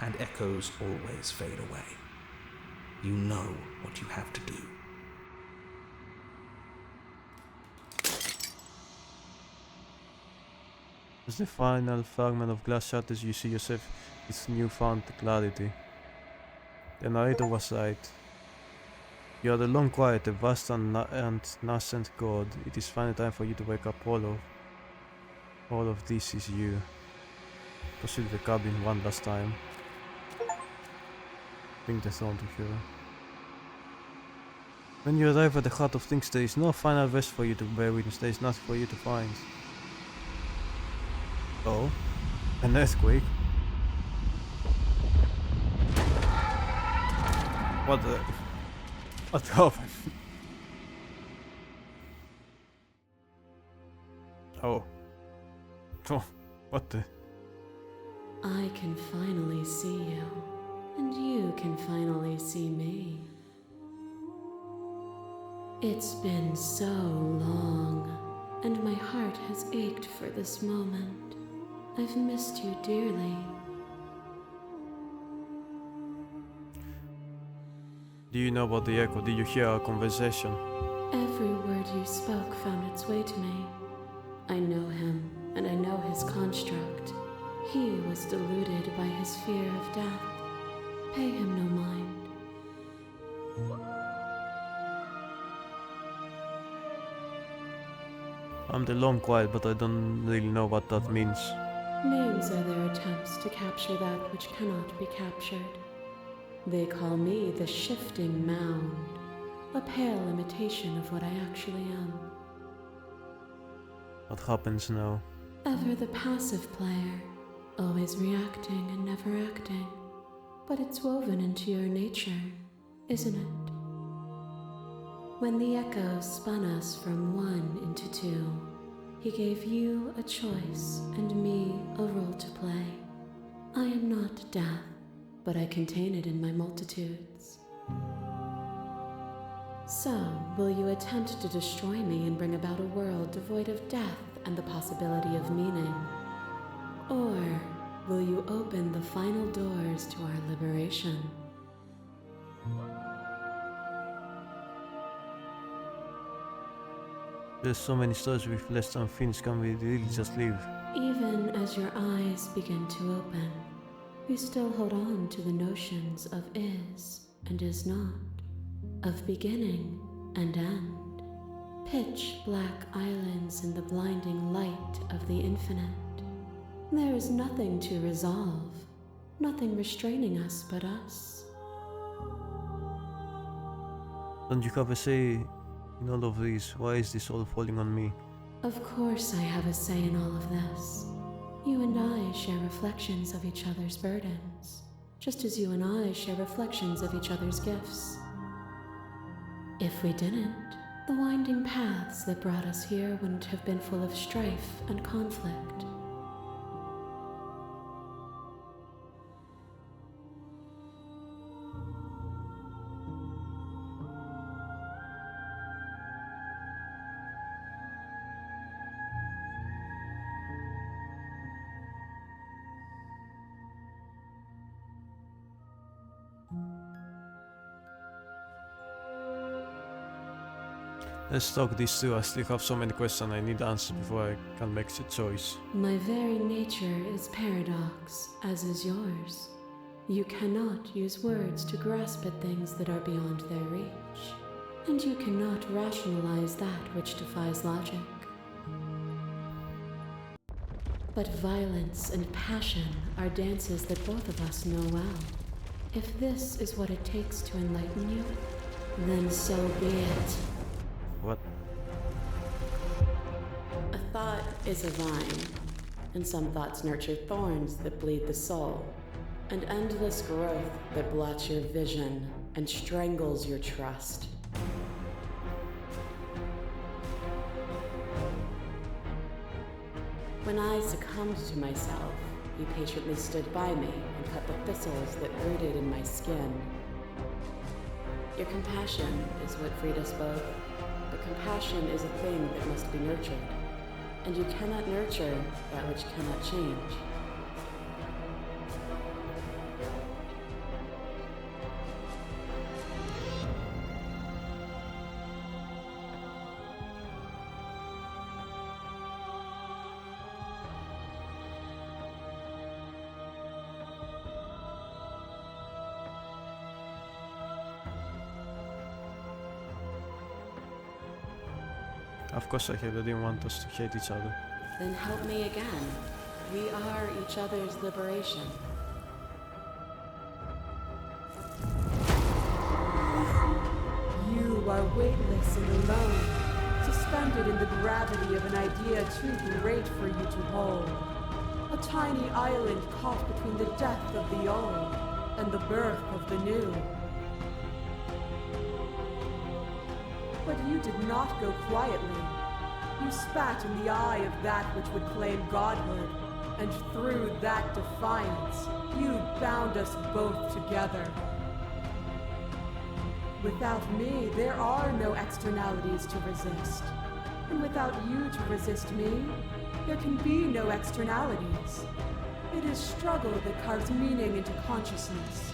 and echoes always fade away. You know what you have to do. As the final fragment of glass shatters, you see yourself with newfound clarity. The narrator was right. You are the long quiet, a vast and nascent god. It is finally time for you to wake up. All of this is you. Pursue the cabin one last time. Bring the throne to her. When you arrive at the heart of things, there is no final rest for you to bear witness. There is nothing for you to find. Oh, an earthquake. What happened? Oh. Oh, what the? I can finally see you, and you can finally see me. It's been so long, and my heart has ached for this moment. I've missed you dearly. Do you know about the echo? Did you hear our conversation? Every word you spoke found its way to me. I know him, and I know his construct. He was deluded by his fear of death. Pay him no mind. I'm the long quiet, but I don't really know what that means. Names are their attempts to capture that which cannot be captured. They call me the shifting mound, a pale imitation of what I actually am. What happens now? Ever the passive player, always reacting and never acting. But it's woven into your nature, isn't it? When the echo spun us from one into two, he gave you a choice and me a role to play. I am not death, but I contain it in my multitudes. So, will you attempt to destroy me and bring about a world devoid of death and the possibility of meaning? Or will you open the final doors to our liberation? There's so many stories with less than finished. Can we really just leave? Even as your eyes begin to open, you still hold on to the notions of is and is not. of beginning and end. Pitch black islands in the blinding light of the infinite. There is nothing to resolve, nothing restraining us but us. Don't you have a say in all of this? Why is this all falling on me? Of course I have a say in all of this. You and I share reflections of each other's burdens, just as you and I share reflections of each other's gifts. If we didn't, the winding paths that brought us here wouldn't have been full of strife and conflict. Let's talk this through. I still have so many questions I need answered before I can make a choice. My very nature is paradox, as is yours. You cannot use words to grasp at things that are beyond their reach, and you cannot rationalize that which defies logic. But violence and passion are dances that both of us know well. If this is what it takes to enlighten you, then so be it. What? A thought is a vine, and some thoughts nurture thorns that bleed the soul, and endless growth that blots your vision and strangles your trust. When I succumbed to myself, you patiently stood by me and cut the thistles that rooted in my skin. Your compassion is what freed us both. But compassion is a thing that must be nurtured, and you cannot nurture that which cannot change. Of course I have. I didn't want us to hate each other. Then help me again. We are each other's liberation. You are weightless and alone, suspended in the gravity of an idea too great for you to hold. A tiny island caught between the death of the old and the birth of the new. But you did not go quietly. You spat in the eye of that which would claim godhood, and through that defiance, you bound us both together. Without me, there are no externalities to resist. And without you to resist me, there can be no externalities. It is struggle that carves meaning into consciousness.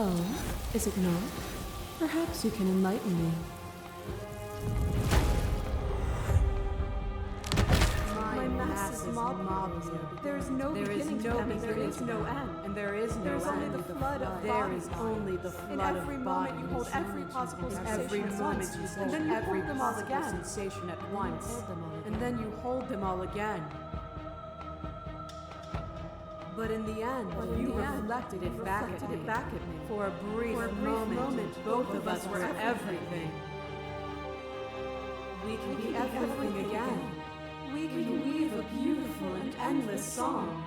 Oh, is it not? Perhaps you can enlighten me. My mass is mobbing you. There is no beginning to them, and there is no end. And there is no end. Only the flood of there is only the flood of every moment you hold every possible sensation every moment you hold, and then you hold them all again. Sensation at once, and then you hold them all again. But in the end, you reflected it back at me. For a brief moment, both of us were everything. We can be everything again. We can weave a beautiful and endless song.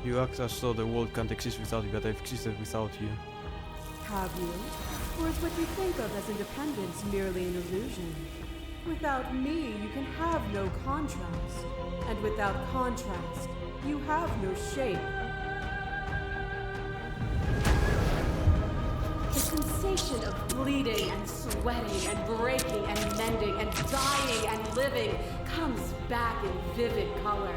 You act as though the world can't exist without you, but I've existed without you. Have you? Or is what you think of as independence merely an illusion? Without me, you can have no contrast. And without contrast, you have no shape. sensation of bleeding and sweating and breaking and mending and dying and living comes back in vivid color.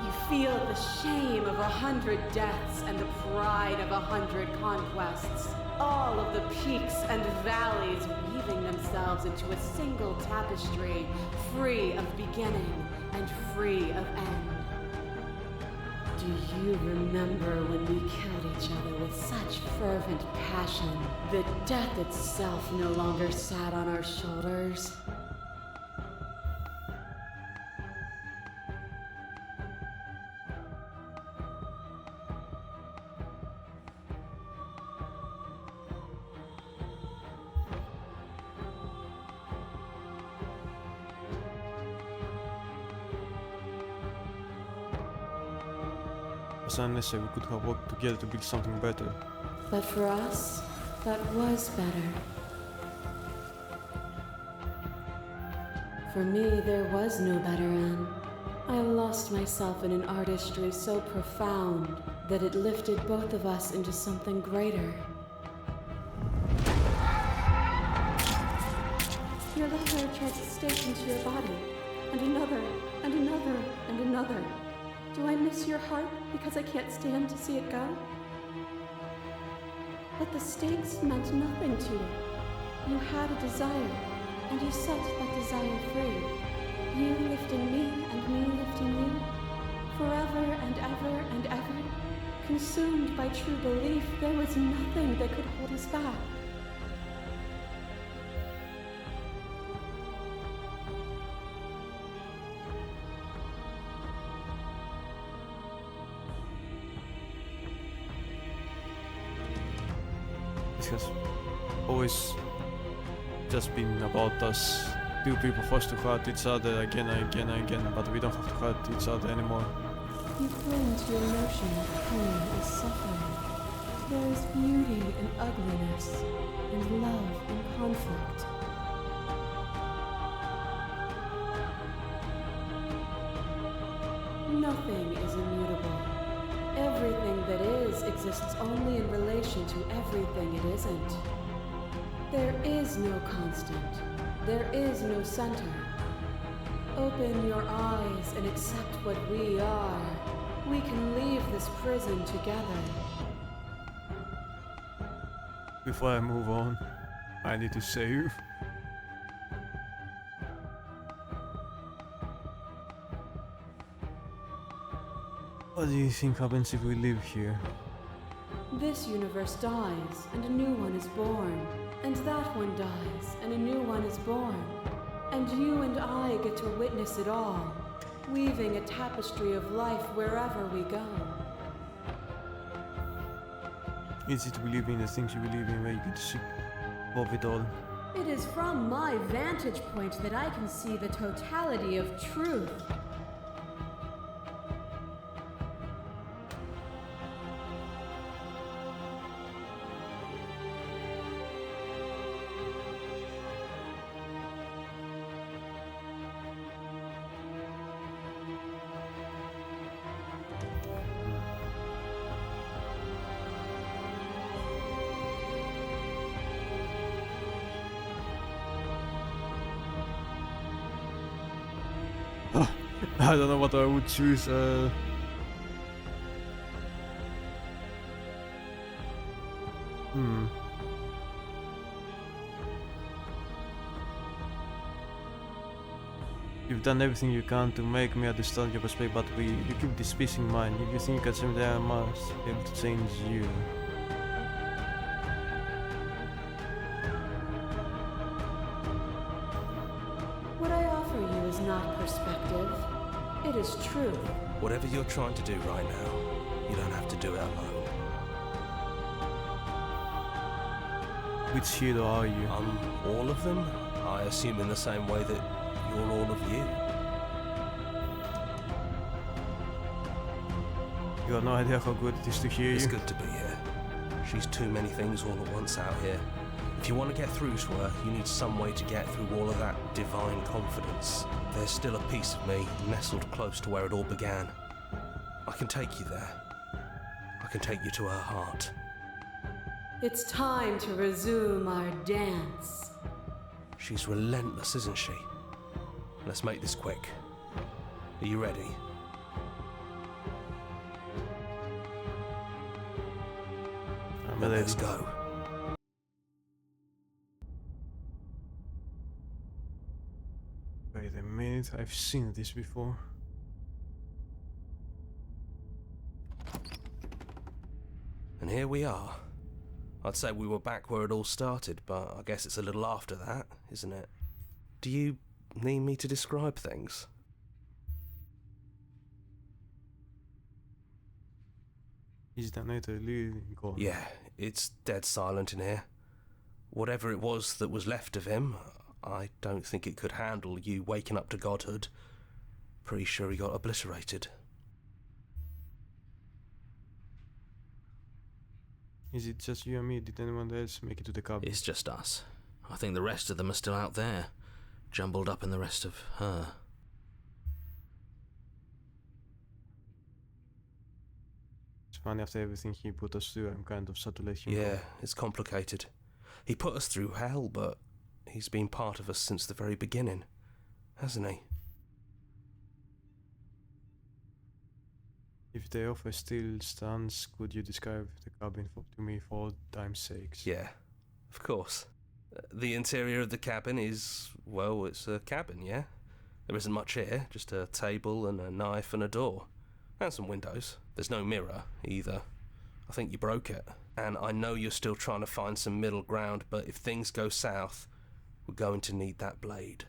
You feel the shame of 100 deaths and the pride of 100 conquests. All of the peaks and valleys weaving themselves into a single tapestry, free of beginning and free of end. Do you remember when we killed each other with such fervent passion that death itself no longer sat on our shoulders? Unless we could have worked together to build something better. But for us, that was better. For me, there was no better end. I lost myself in an artistry so profound that it lifted both of us into something greater. Your left hair tried to stake into your body, and another, and another, and another. Do I miss your heart because I can't stand to see it go? But the stakes meant nothing to you. You had a desire, and you set that desire free. You lifting me and me lifting you. Forever and ever and ever. Consumed by true belief, there was nothing that could hold us back. Has always just been about us two people forced to hurt each other again and again and again, but we don't have to hurt each other anymore. You cling to your notion that pain is suffering. There is beauty in ugliness, and love in conflict. Nothing is immutable. Everything that is exists only in relation to everything it isn't. There is no constant. There is no center. Open your eyes and accept what we are. We can leave this prison together. Before I move on, I need to save. What do you think happens if we live here? This universe dies, and a new one is born. And that one dies, and a new one is born. And you and I get to witness it all, weaving a tapestry of life wherever we go. Easy to believe in the things you believe in where you get to see of it all. It is from my vantage point that I can see the totality of truth. I don't know what I would choose. You've done everything you can to make me understand your perspective, but you keep dismissing mine. If you think you can change me, I must be able to change you. What I offer you is not perspective. It is truth. Whatever you're trying to do right now, you don't have to do it alone. Which hero are you? All of them? I assume in the same way that you're all of you. You have no idea how good it is to hear It's you. good to be here. She's too many things all at once out here. If you want to get through to her, you need some way to get through all of that divine confidence. There's still a piece of me nestled close to where it all began. I can take you there. I can take you to her heart. It's time to resume our dance. She's relentless, isn't she? Let's make this quick. Are you ready? Then Let's go. Wait a minute, I've seen this before. And here we are. I'd say we were back where it all started, but I guess it's a little after that, isn't it? Do you need me to describe things? Is the night really gone? Yeah, it's dead silent in here. Whatever it was that was left of him, I don't think it could handle you waking up to godhood. Pretty sure he got obliterated. Is it just you and me? Did anyone else make it to the cabin? It's just us. I think the rest of them are still out there, jumbled up in the rest of her. It's funny, after everything he put us through, I'm kind of sad to let him Yeah, go. it's complicated. He put us through hell, but he's been part of us since the very beginning, hasn't he? If the offer still stands, could you describe the cabin to me for old time's sakes? Yeah, of course. The interior of the cabin is, well, it's a cabin, yeah? There isn't much here, just a table and a knife and a door. And some windows. There's no mirror, either. I think you broke it. And I know you're still trying to find some middle ground, but if things go south, we're going to need that blade.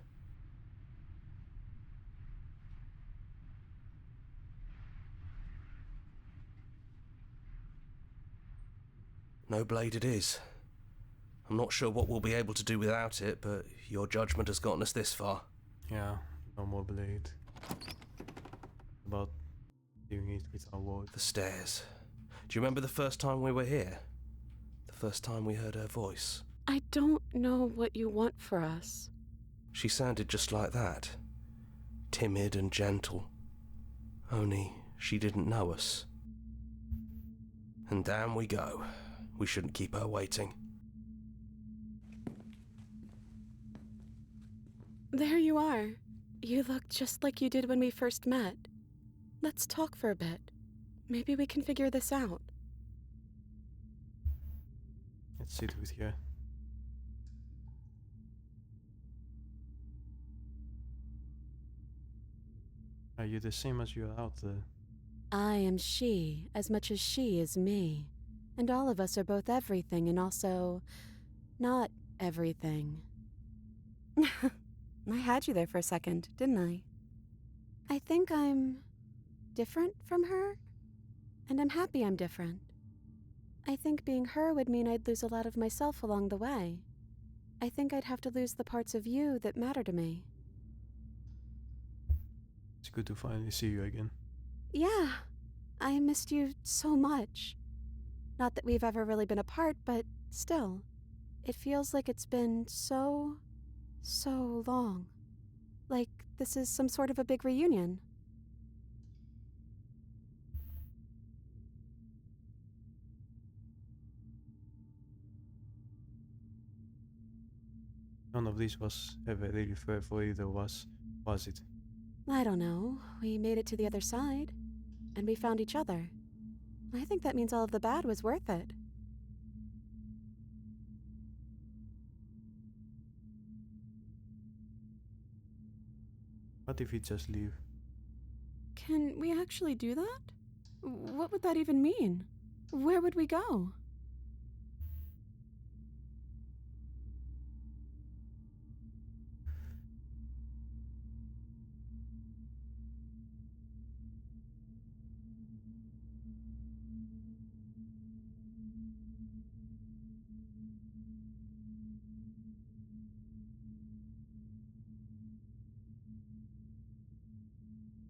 No blade it is. I'm not sure what we'll be able to do without it, but your judgment has gotten us this far. Yeah, no more blade. About doing it with our word. The stairs. Do you remember the first time we were here? The first time we heard her voice? I don't know what you want for us. She sounded just like that. Timid and gentle. Only she didn't know us. And down we go. We shouldn't keep her waiting. There you are. You look just like you did when we first met. Let's talk for a bit. Maybe we can figure this out. Let's sit with her. Are you the same as you are out there? I am she as much as she is me. And all of us are both everything and also not everything. I had you there for a second, didn't I? I think I'm different from her, and I'm happy I'm different. I think being her would mean I'd lose a lot of myself along the way. I think I'd have to lose the parts of you that matter to me. It's good to finally see you again. Yeah, I missed you so much. Not that we've ever really been apart, but still, it feels like it's been so long. Like this is some sort of a big reunion. None of this was ever really fair for either of us, was it? I don't know. We made it to the other side, and we found each other. I think that means all of the bad was worth it. What if we just leave? Can we actually do that? What would that even mean? Where would we go?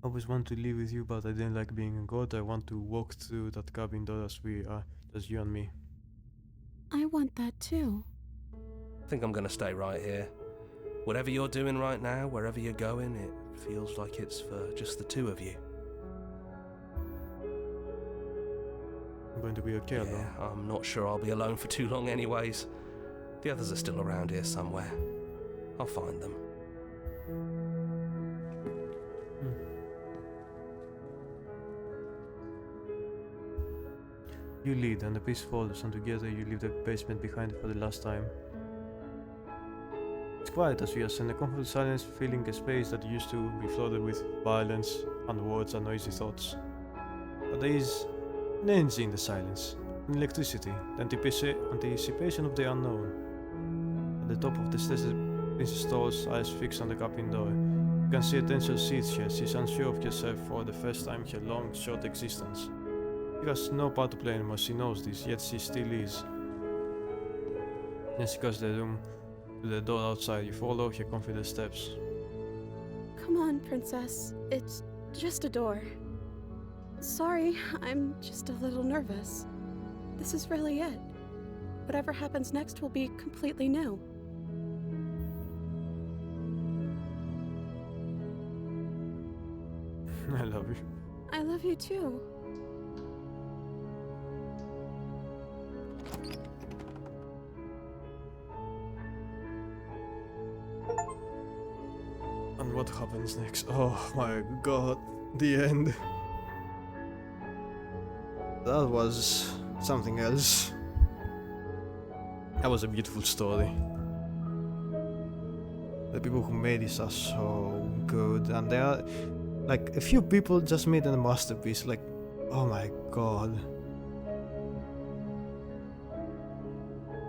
I always want to live with you, but I didn't like being a god. I want to walk through that cabin door as we are, just you and me. I want that too. I think I'm gonna stay right here. Whatever you're doing right now, wherever you're going, it feels like it's for just the two of you. going to be okay Yeah, though. I'm not sure I'll be alone for too long anyways. The others are still around here somewhere. I'll find them. You lead and the piece follows, and together you leave the basement behind for the last time. It's quiet as you ascend the comfortable silence, filling a space that used to be flooded with violence and words and noisy thoughts. But there is an energy in the silence, an electricity, the anticipation of the unknown. At the top of the stairs, the princess stalls, eyes fixed on the cabin door. You can see a tension seethes here. She's unsure of herself for the first time in her long, short existence. She has no part to play anymore, she knows this, yet she still is. Then she goes to the room, to the door outside. You follow her confident steps. Come on, princess. It's just a door. Sorry, I'm just a little nervous. This is really it. Whatever happens next will be completely new. I love you. I love you too. And what happens next? Oh my god, the end. That was something else. That was a beautiful story. The people who made this are so good, and there are like a few people just made a masterpiece. Like, oh my god.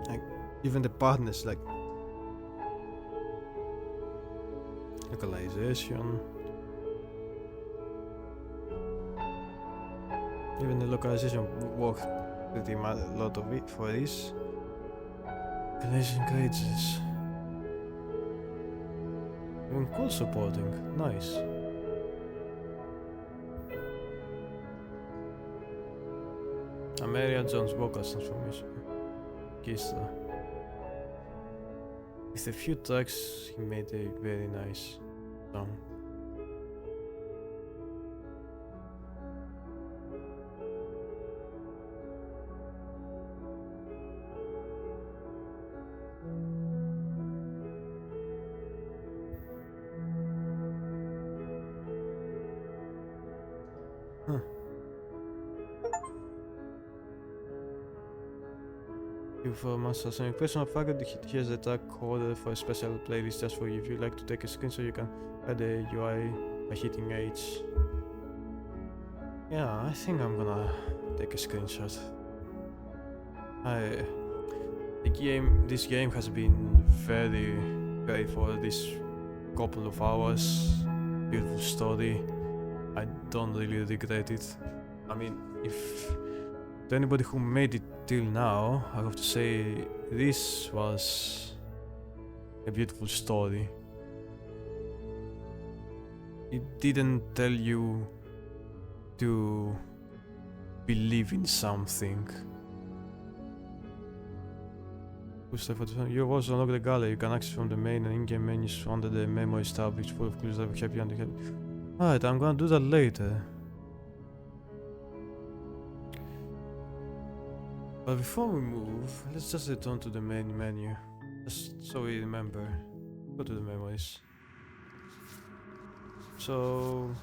Like, even the partners, like localization. Even the localization worked pretty much a lot of it for this. Galatian cages. Even cool supporting. Nice. Ameria Jones vocal transformation. Kista. With a few tracks, he made a very nice song. Huh. For Master Sonic personal favorite, here's the track holder for a special playlist just for you. If you'd like to take a screenshot, you can add the UI by hitting H. Yeah, I think I'm gonna take a screenshot. This game has been very great for this couple of hours. Beautiful story. I don't really regret it. I mean, if to anybody who made it till now, I have to say this was a beautiful story. It didn't tell you to believe in something. You also unlock the gallery. You can access from the main and in-game menus under the memory tab, which full of clues that will help you understand. Alright, I'm gonna do that later. But before we move, let's just return to the main menu. Just so we remember. Go to the memories. So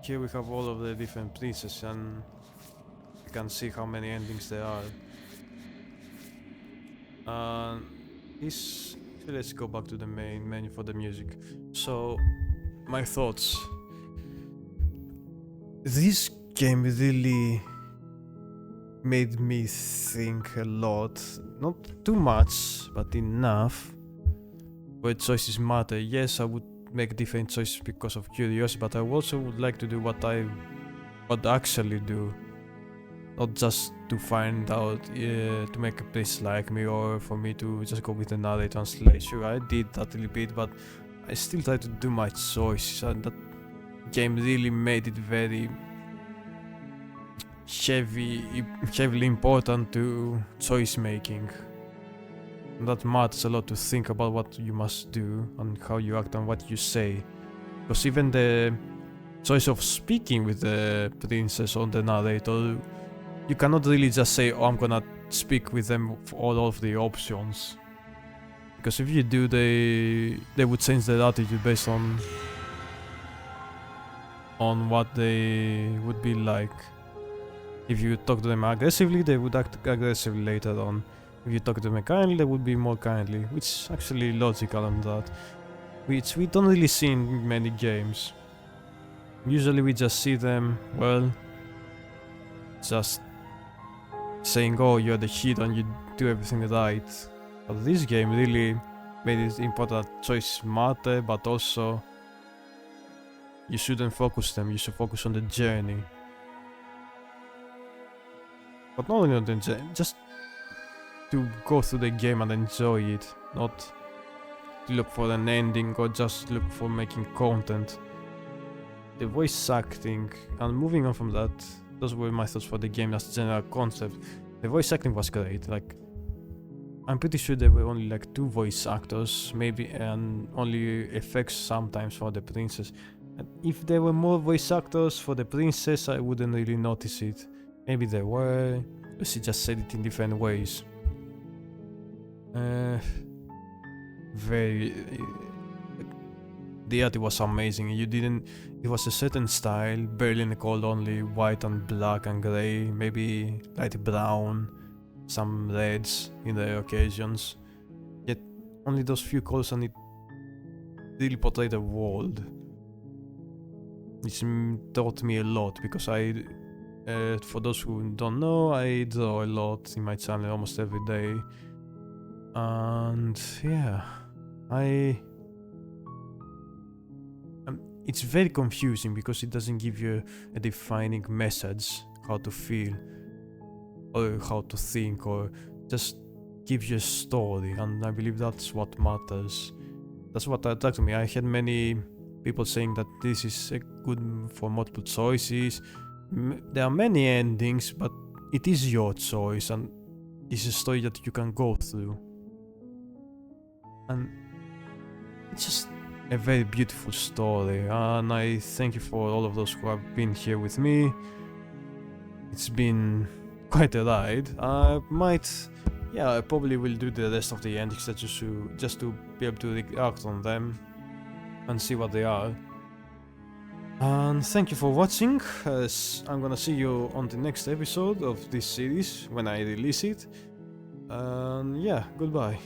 here we have all of the different princes, and you can see how many endings there are. Let's go back to the main menu for the music. So, my thoughts. This game really made me think a lot. Not too much, but enough. Where choices matter. Yes, I would make different choices because of curiosity, but I also would like to do what I actually do. Not just to find out, to make a place like me, or for me to just go with another translation. Sure, I did that a little bit, but I still try to do my choices, and that game really made it very heavily important to choice making. And that matters a lot, to think about what you must do and how you act and what you say. Because even the choice of speaking with the princess or the narrator, you cannot really just say, oh, I'm gonna speak with them for all of the options. Because if you do, they would change their attitude based on what they would be like. If you talk to them aggressively, they would act aggressively later on. If you talk to them kindly, they would be more kindly, which is actually logical on that. Which we don't really see in many games. Usually we just see them, well, just saying, oh, you're the hero and you do everything right. But this game really made it important that choices matter, but also you shouldn't focus them, you should focus on the journey. But not only on the journey, just to go through the game and enjoy it, not to look for an ending or just look for making content. The voice acting, and moving on from that, those were my thoughts for the game as a general concept. The voice acting was great, like, I'm pretty sure there were only like 2 voice actors, maybe, and only effects sometimes for the princess. And if there were more voice actors for the princess, I wouldn't really notice it. Maybe there were, but she just said it in different ways. The art was amazing. It was a certain style. Berlin called only white and black and grey, maybe light brown, some reds in the occasions. Yet only those few colors, and it really portrayed the world. It taught me a lot because for those who don't know, I draw a lot in my channel almost every day. And yeah, it's very confusing because it doesn't give you a defining message, how to feel or how to think, or just gives you a story, and I believe that's what matters. That's what attracted me. I had many people saying that this is good for multiple choices. There are many endings, but it is your choice, and it's a story that you can go through. And it's just a very beautiful story, and I thank you for all of those who have been here with me. It's been quite a ride. I probably will do the rest of the endings just to be able to react on them and see what they are. And thank you for watching. I'm gonna see you on the next episode of this series when I release it. And yeah, goodbye.